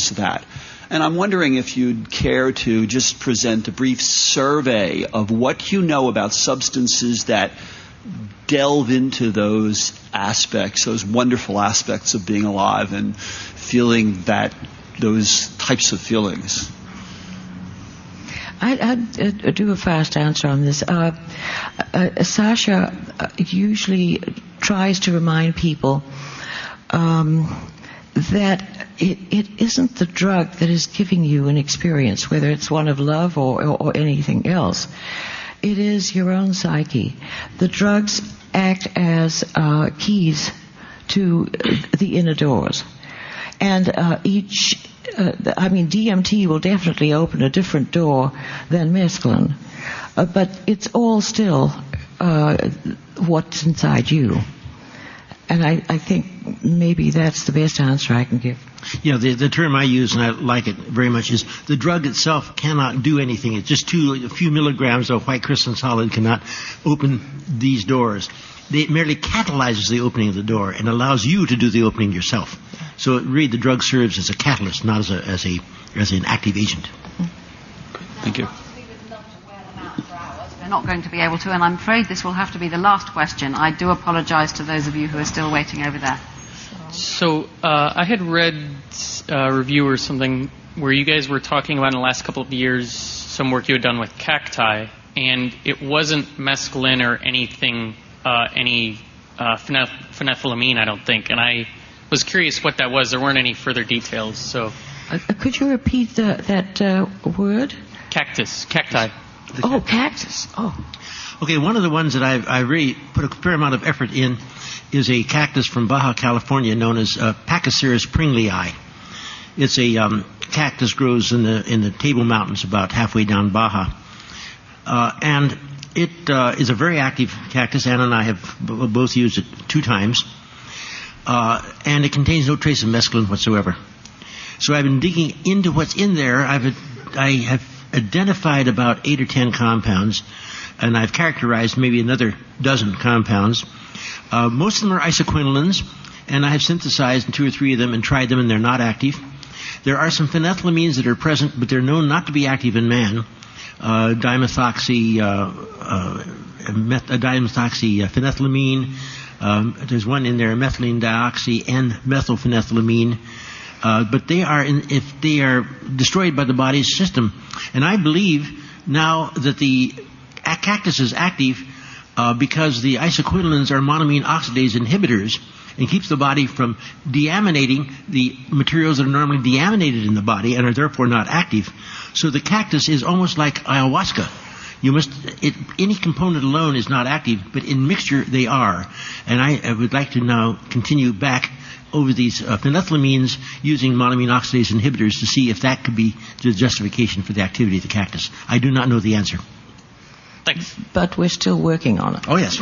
is that. And I'm wondering if you'd care to just present a brief survey of what you know about substances that delve into those aspects, those wonderful aspects of being alive and feeling those types of feelings. I'd do a fast answer on this. Sasha usually tries to remind people that it isn't the drug that is giving you an experience, whether it's one of love or anything else. It is your own psyche. The drugs act as keys to the inner doors. And DMT will definitely open a different door than mescaline. But it's all still what's inside you. And I think maybe that's the best answer I can give. Yeah, the term I use, and I like it very much, is the drug itself cannot do anything. It's just a few milligrams of white crystalline solid cannot open these doors. It merely catalyzes the opening of the door and allows you to do the opening yourself. So really the drug serves as a catalyst, not as an active agent. Thank you. We're not going to be able to, and I'm afraid this will have to be the last question. I do apologize to those of you who are still waiting over there. So I had read a review or something where you guys were talking about in the last couple of years some work you had done with cacti, and it wasn't mescaline or anything, phenethylamine, I don't think. And I was curious what that was. There weren't any further details. So could you repeat that word? Cacti. Oh, cactus. Oh. Okay, one of the ones that I really put a fair amount of effort in is a cactus from Baja California known as Pachyceres pringlei. It's a cactus grows in the Table Mountains about halfway down Baja. And it is a very active cactus. Anna and I have both used it 2 times. And it contains no trace of mescaline whatsoever. So I've been digging into what's in there. I have identified about 8 or 10 compounds, and I've characterized maybe another dozen compounds. Most of them are isoquinolines, and I have synthesized 2 or 3 of them and tried them, and they're not active. There are some phenethylamines that are present, but they're known not to be active in man. Dimethoxyphenethylamine. There's one in there, methylene dioxy and methylphenethylamine. But if they are destroyed by the body's system. And I believe now that the cactus is active because the isoquinolines are monoamine oxidase inhibitors and keeps the body from deaminating the materials that are normally deaminated in the body and are therefore not active. So the cactus is almost like ayahuasca. Any component alone is not active, but in mixture they are. And I would like to now continue back over these phenethylamines using monoamine oxidase inhibitors to see if that could be the justification for the activity of the cactus. I do not know the answer. Thanks. But we're still working on it. Oh, yes.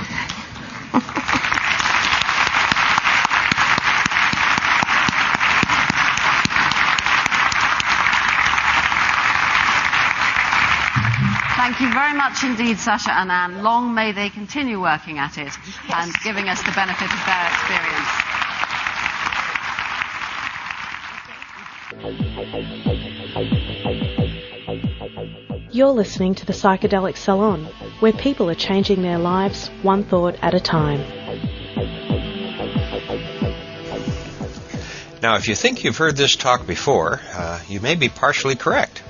Thank you very much indeed, Sasha and Anne. Long may they continue working at it and giving us the benefit of their experience. You're listening to the Psychedelic Salon, where people are changing their lives one thought at a time. Now, if you think you've heard this talk before, you may be partially correct.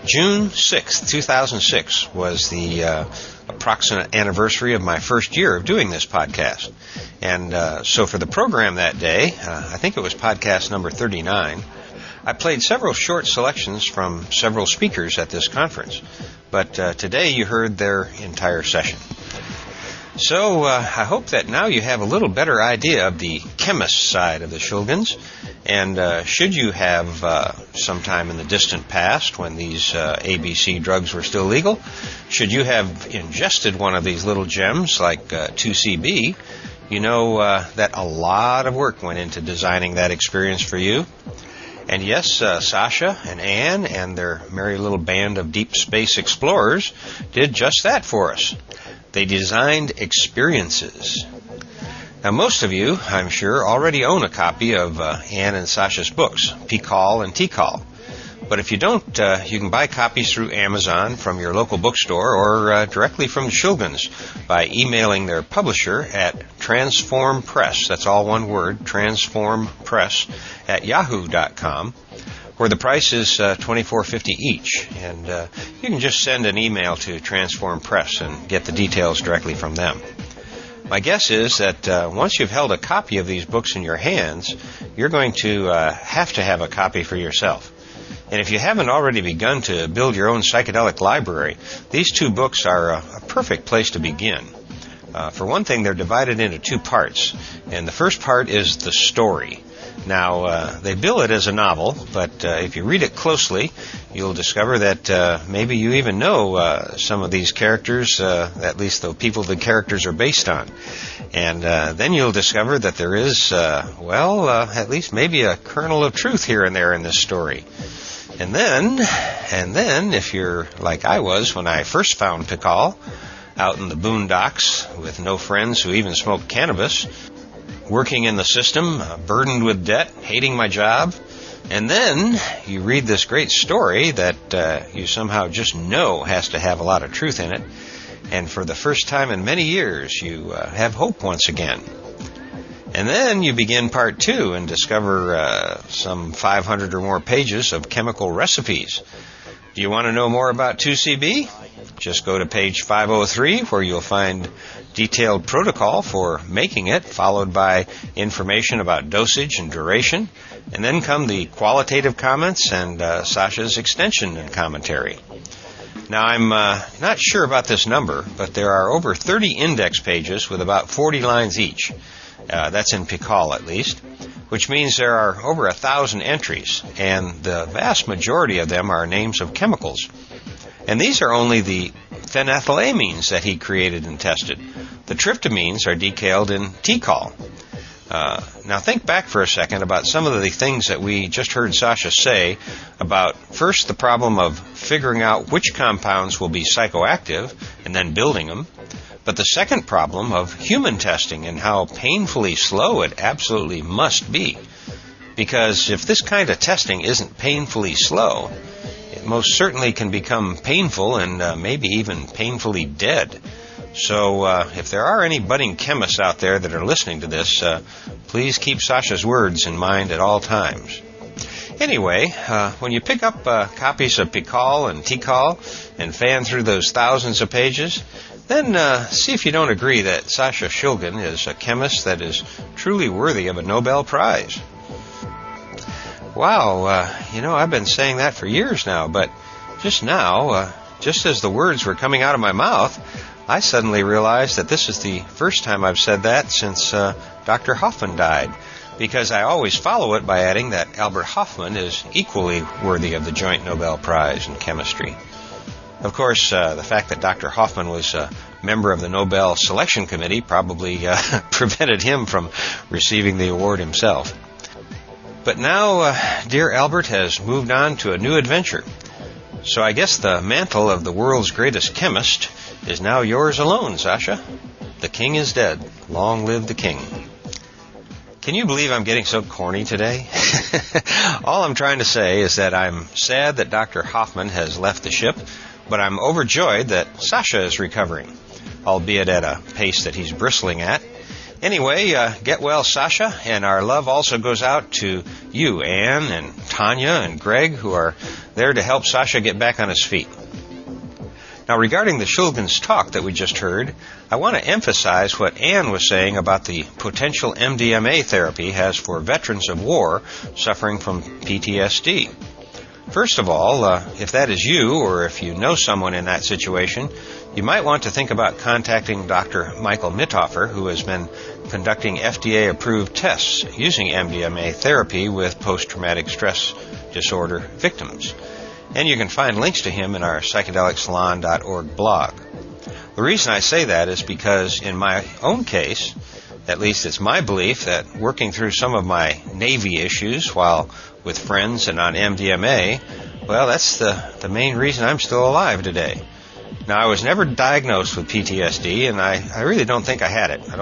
June 6th, 2006 was the approximate anniversary of my first year of doing this podcast. And so for the program that day, I think it was podcast number 39, I played several short selections from several speakers at this conference. But today you heard their entire session. So I hope that now you have a little better idea of the chemist side of the Shulgins. And should you have sometime in the distant past when these ABC drugs were still legal, should you have ingested one of these little gems like 2CB, you know that a lot of work went into designing that experience for you. And yes, Sasha and Anne and their merry little band of deep space explorers did just that for us. They designed experiences. Now, most of you, I'm sure, already own a copy of Ann and Sasha's books, P-Call and T-Call. But if you don't, you can buy copies through Amazon from your local bookstore or directly from the Shulgins by emailing their publisher at Transform Press, that's all one word, transformpress at yahoo.com, where the price is $24.50 each. And you can just send an email to Transform Press and get the details directly from them. My guess is that once you've held a copy of these books in your hands, you're going to have a copy for yourself. And if you haven't already begun to build your own psychedelic library, these two books are a perfect place to begin. For one thing, they're divided into two parts, and the first part is the story. Now, they bill it as a novel, but if you read it closely, you'll discover that maybe you even know some of these characters, at least the people the characters are based on. And then you'll discover that there is, at least maybe a kernel of truth here and there in this story. And then, if you're like I was when I first found P-Call, out in the boondocks with no friends who even smoked cannabis, working in the system, burdened with debt, hating my job, and then you read this great story that you somehow just know has to have a lot of truth in it, and for the first time in many years you have hope once again. And then you begin part two and discover some 500 or more pages of chemical recipes. Do you want to know more about 2CB? Just go to page 503, where you'll find detailed protocol for making it, followed by information about dosage and duration, and then come the qualitative comments and Sasha's extension and commentary. Now, I'm not sure about this number, but there are over 30 index pages with about 40 lines each. That's in P-Call at least, which means there are over 1,000 entries, and the vast majority of them are names of chemicals. And these are only the phenethylamines that he created and tested. The tryptamines are decaled in T-Call. Now think back for a second about some of the things that we just heard Sasha say about, first, the problem of figuring out which compounds will be psychoactive and then building them, but the second problem of human testing and how painfully slow it absolutely must be. Because if this kind of testing isn't painfully slow, it most certainly can become painful and maybe even painfully dead. So if there are any budding chemists out there that are listening to this, please keep Sasha's words in mind at all times. Anyway, when you pick up copies of P-Call and T-Call and fan through those thousands of pages, then see if you don't agree that Sasha Shulgin is a chemist that is truly worthy of a Nobel Prize. Wow, I've been saying that for years now, but just now, just as the words were coming out of my mouth, I suddenly realized that this is the first time I've said that since Dr. Hoffman died, because I always follow it by adding that Albert Hofmann is equally worthy of the joint Nobel Prize in chemistry. Of course, the fact that Dr. Hoffman was a member of the Nobel Selection Committee probably prevented him from receiving the award himself. But now, dear Albert has moved on to a new adventure. So I guess the mantle of the world's greatest chemist is now yours alone, Sasha. The king is dead. Long live the king. Can you believe I'm getting so corny today? All I'm trying to say is that I'm sad that Dr. Hoffman has left the ship, but I'm overjoyed that Sasha is recovering, albeit at a pace that he's bristling at. Anyway, get well, Sasha, and our love also goes out to you, Anne, and Tanya, and Greg, who are there to help Sasha get back on his feet. Now, regarding the Shulgin's talk that we just heard, I want to emphasize what Anne was saying about the potential MDMA therapy has for veterans of war suffering from PTSD. First of all, if that is you, or if you know someone in that situation, you might want to think about contacting Dr. Michael Mithofer, who has been conducting FDA-approved tests using MDMA therapy with post-traumatic stress disorder victims. And you can find links to him in our psychedelicsalon.org blog. The reason I say that is because in my own case, at least it's my belief that working through some of my Navy issues while with friends and on MDMA, well, that's the main reason I'm still alive today. Now, I was never diagnosed with PTSD, and I really don't think I had it. I don't